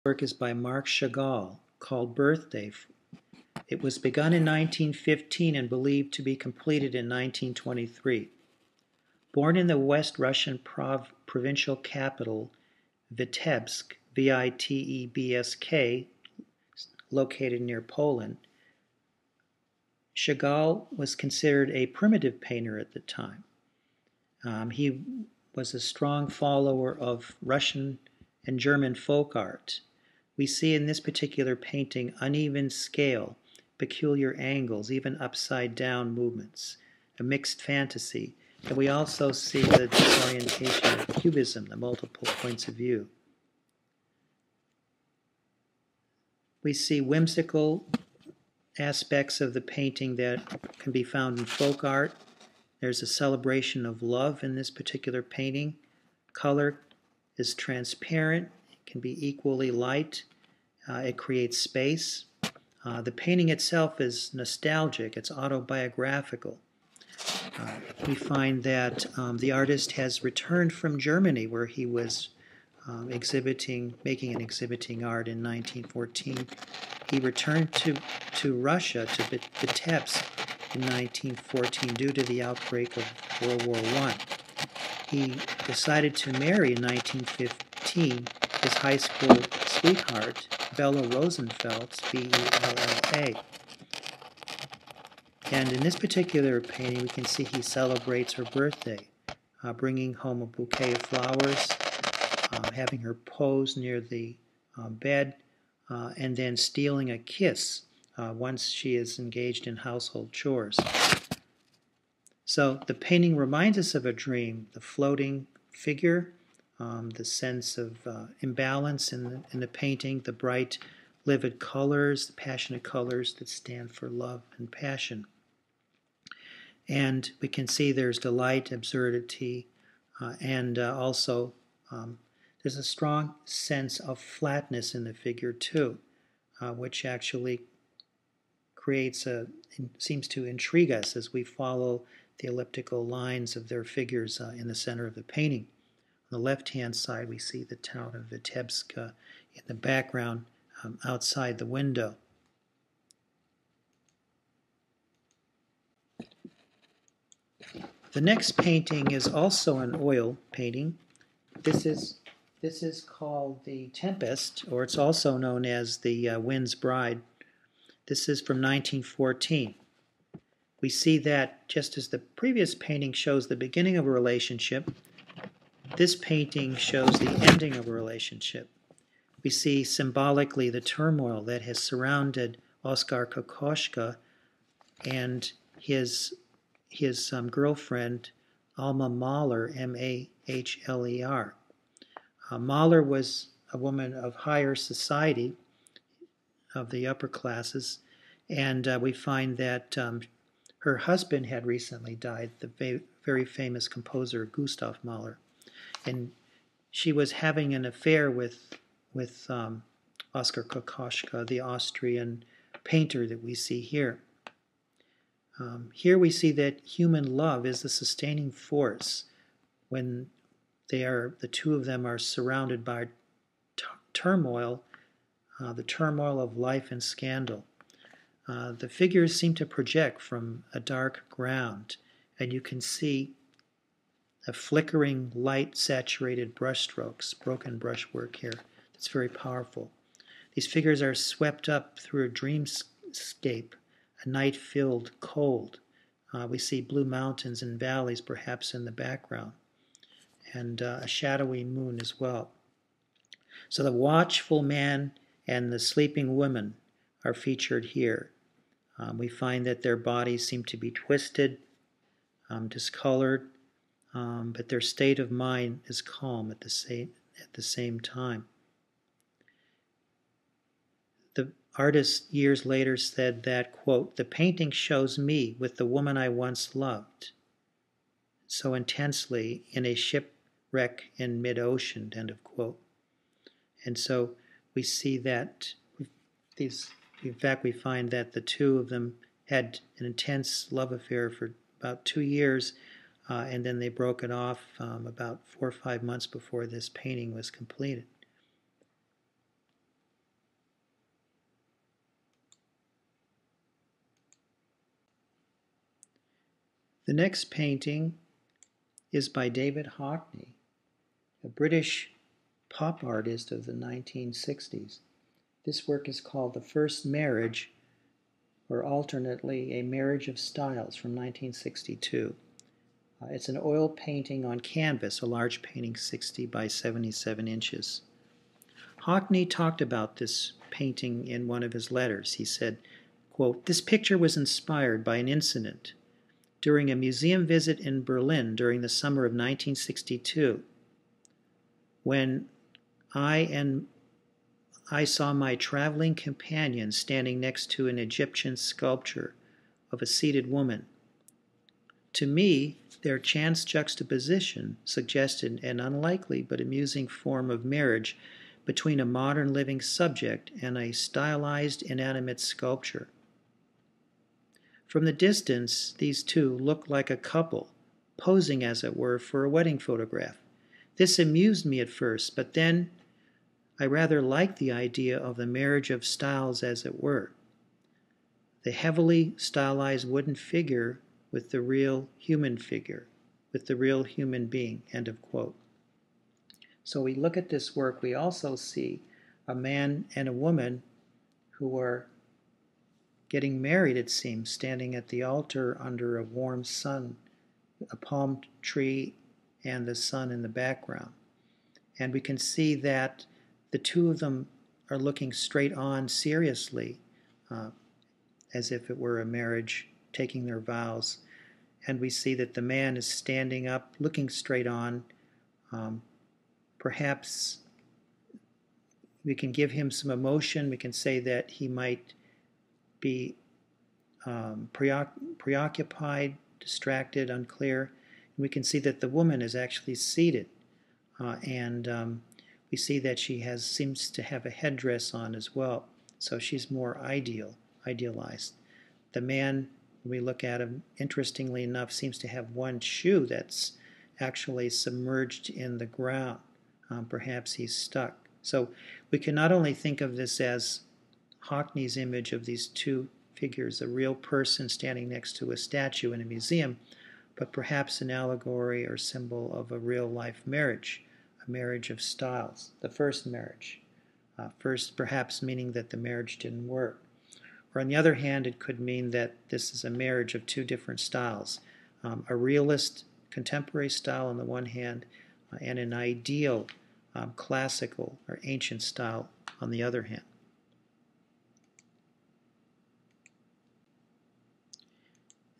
Work is by Marc Chagall, called Birthday. It was begun in 1915 and believed to be completed in 1923. Born in the West Russian provincial capital, Vitebsk, Vitebsk, located near Poland, Chagall was considered a primitive painter at the time. He was a strong follower of Russian and German folk art. We see in this particular painting uneven scale, peculiar angles, even upside-down movements, a mixed fantasy, and we also see the disorientation of cubism, the multiple points of view. We see whimsical aspects of the painting that can be found in folk art. There's a celebration of love in this particular painting. Color is transparent, it can be equally light, it creates space. The painting itself is nostalgic, it's autobiographical. We find that the artist has returned from Germany, where he was making and exhibiting art in 1914. He returned to Russia, to Vitebsk, in 1914 due to the outbreak of World War I. He decided to marry in 1915 his high school sweetheart, Bella Rosenfeld, Bella. And in this particular painting, we can see he celebrates her birthday, bringing home a bouquet of flowers, having her pose near the bed, and then stealing a kiss once she is engaged in household chores. So the painting reminds us of a dream, the floating figure, the sense of imbalance in the painting, the bright, livid colors, the passionate colors that stand for love and passion. And we can see there's delight, absurdity, and also there's a strong sense of flatness in the figure too, which actually seems to intrigue us as we follow the elliptical lines of their figures in the center of the painting. On the left-hand side, we see the town of Vitebsk in the background outside the window. The next painting is also an oil painting. This is called The Tempest, or it's also known as The Wind's Bride. This is from 1914. We see that just as the previous painting shows the beginning of a relationship, this painting shows the ending of a relationship. We see symbolically the turmoil that has surrounded Oskar Kokoschka and his girlfriend, Alma Mahler, M-A-H-L-E-R. Mahler was a woman of higher society, of the upper classes, and we find that her husband had recently died, the very famous composer Gustav Mahler, and she was having an affair with Oskar Kokoschka, the Austrian painter that we see here. Here we see that human love is the sustaining force when the two of them are surrounded by turmoil, the turmoil of life and scandal. The figures seem to project from a dark ground, and you can see a flickering, light-saturated brushstrokes, broken brushwork here. That's very powerful. These figures are swept up through a dreamscape, a night-filled cold. We see blue mountains and valleys perhaps in the background, and a shadowy moon as well. So the watchful man and the sleeping woman are featured here. We find that their bodies seem to be twisted, discolored, but their state of mind is calm at the same time. The artist years later said that, quote, "The painting shows me with the woman I once loved so intensely in a shipwreck in mid-ocean," end of quote. And so we see that in fact, we find that the two of them had an intense love affair for about 2 years, and then they broke it off about 4 or 5 months before this painting was completed. The next painting is by David Hockney, a British pop artist of the 1960s. This work is called The First Marriage, or alternately, A Marriage of Styles from 1962. It's an oil painting on canvas, a large painting 60 by 77 inches. Hockney talked about this painting in one of his letters. He said, quote, "This picture was inspired by an incident during a museum visit in Berlin during the summer of 1962, when I saw my traveling companion standing next to an Egyptian sculpture of a seated woman. To me, their chance juxtaposition suggested an unlikely but amusing form of marriage between a modern living subject and a stylized inanimate sculpture. From the distance, these two looked like a couple, posing, as it were, for a wedding photograph. This amused me at first, but then I rather liked the idea of the marriage of styles, as it were. The heavily stylized wooden figure with the real human figure, with the real human being," end of quote. So we look at this work, we also see a man and a woman who are getting married, it seems, standing at the altar under a warm sun, a palm tree and the sun in the background. And we can see that the two of them are looking straight on seriously, as if it were a marriage, taking their vows. And we see that the man is standing up, looking straight on. Perhaps we can give him some emotion. We can say that he might be preoccupied, distracted, unclear. And we can see that the woman is actually seated, and we see that she seems to have a headdress on as well. So she's more idealized. The man, when we look at him, interestingly enough, seems to have one shoe that's actually submerged in the ground. Perhaps he's stuck. So we can not only think of this as Hockney's image of these two figures, a real person standing next to a statue in a museum, but perhaps an allegory or symbol of a real-life marriage, a marriage of styles, the first marriage. First perhaps meaning that the marriage didn't work. Or on the other hand, it could mean that this is a marriage of two different styles, a realist contemporary style on the one hand, and an ideal classical or ancient style on the other hand.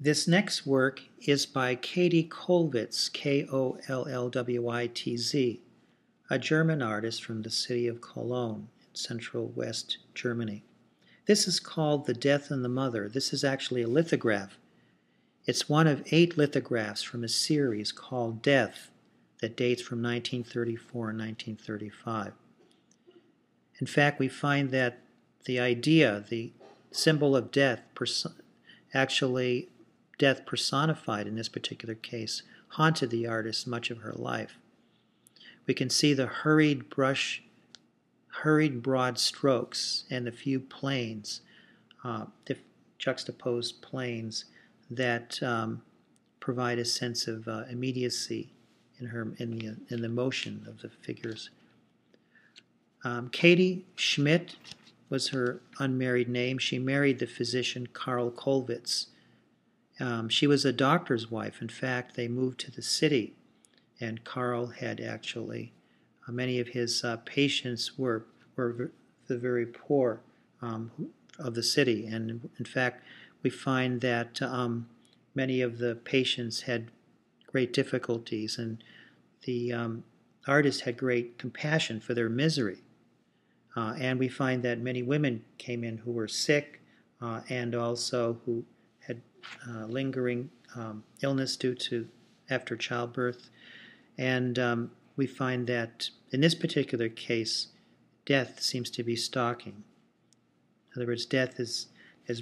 This next work is by Katie Kollwitz, Kollwitz, a German artist from the city of Cologne in central West Germany. This is called The Death and the Mother. This is actually a lithograph. It's one of 8 lithographs from a series called Death that dates from 1934 and 1935. In fact, we find that the idea, the symbol of death, actually death personified in this particular case, haunted the artist much of her life. We can see the hurried broad strokes and the few planes, the juxtaposed planes that provide a sense of immediacy in the motion of the figures. Katie Schmidt was her unmarried name. She married the physician Karl Kollwitz. She was a doctor's wife. In fact, they moved to the city, and Karl had actually, many of his patients were the very poor of the city. And in fact, we find that many of the patients had great difficulties, and the artist had great compassion for their misery. And we find that many women came in who were sick and also who had lingering illness due to after childbirth. And we find that in this particular case, death seems to be stalking. In other words, death is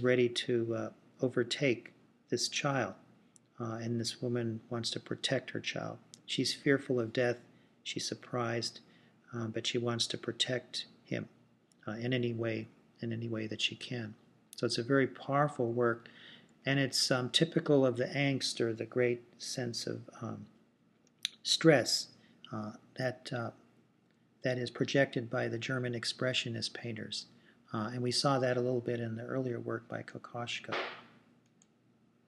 ready to overtake this child, and this woman wants to protect her child. She's fearful of death, she's surprised, but she wants to protect him in any way that she can. So it's a very powerful work, and it's typical of the angst or the great sense of stress that is projected by the German expressionist painters. And we saw that a little bit in the earlier work by Kokoschka.